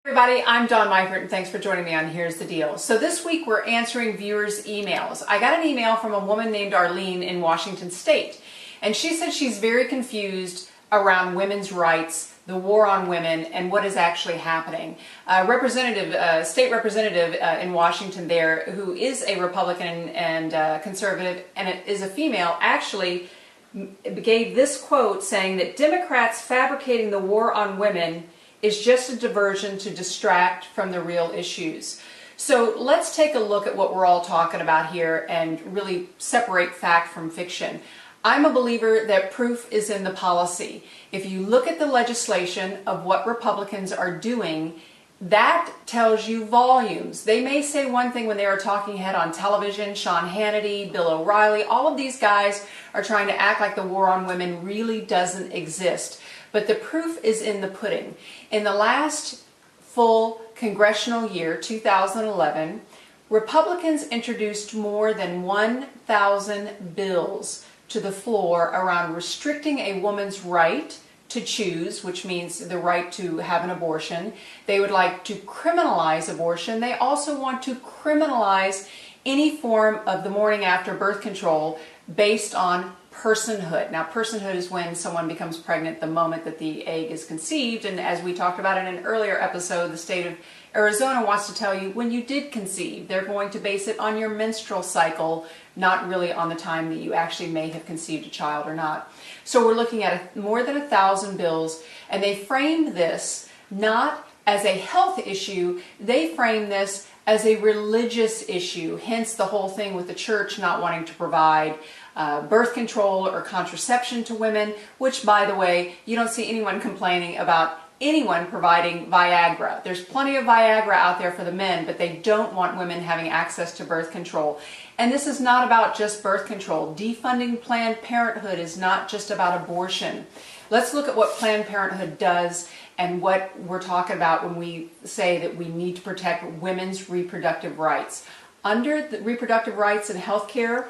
Everybody, I'm Dawn Meifert, and thanks for joining me on Here's the Deal. So this week we're answering viewers' emails. I got an email from a woman named Arlene in Washington State, and she said she's very confused around women's rights, the war on women, and what is actually happening. State representative in Washington there, who is a Republican and conservative, and is a female, actually gave this quote saying that Democrats fabricating the war on women is just a diversion to distract from the real issues. So let's take a look at what we're all talking about here and really separate fact from fiction. I'm a believer that proof is in the policy. If you look at the legislation of what Republicans are doing, that tells you volumes. They may say one thing when they are talking head on television. Sean Hannity, Bill O'Reilly, all of these guys are trying to act like the war on women really doesn't exist. But the proof is in the pudding. In the last full congressional year, 2011, Republicans introduced more than 1,000 bills to the floor around restricting a woman's right to choose, which means the right to have an abortion. They would like to criminalize abortion. They also want to criminalize any form of the morning after birth control based on personhood. Now, personhood is when someone becomes pregnant the moment that the egg is conceived, and as we talked about in an earlier episode, the state of Arizona wants to tell you when you did conceive. They're going to base it on your menstrual cycle, not really on the time that you actually may have conceived a child or not. So we're looking at more than 1,000 bills, and they framed this not as a health issue, they framed this as a religious issue, hence the whole thing with the church not wanting to provide birth control or contraception to women, which, by the way, you don't see anyone complaining about anyone providing Viagra. There's plenty of Viagra out there for the men, but they don't want women having access to birth control. And this is not about just birth control. Defunding Planned Parenthood is not just about abortion. Let's look at what Planned Parenthood does and what we're talking about when we say that we need to protect women's reproductive rights. Under the reproductive rights in healthcare,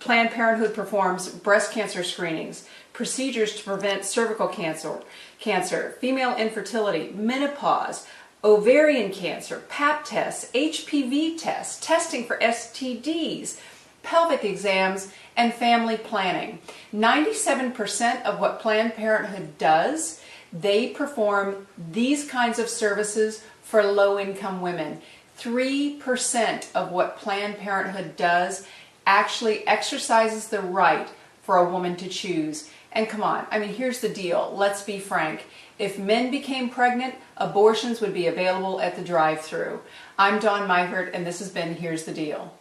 Planned Parenthood performs breast cancer screenings, procedures to prevent cervical cancer, female infertility, menopause, ovarian cancer, Pap tests, HPV tests, testing for STDs, pelvic exams, and family planning. 97% of what Planned Parenthood does, they perform these kinds of services for low-income women. 3% of what Planned Parenthood does actually exercises the right for a woman to choose. And come on, I mean, here's the deal. Let's be frank. If men became pregnant, abortions would be available at the drive-thru. I'm Dawn Meifert, and this has been Here's the Deal.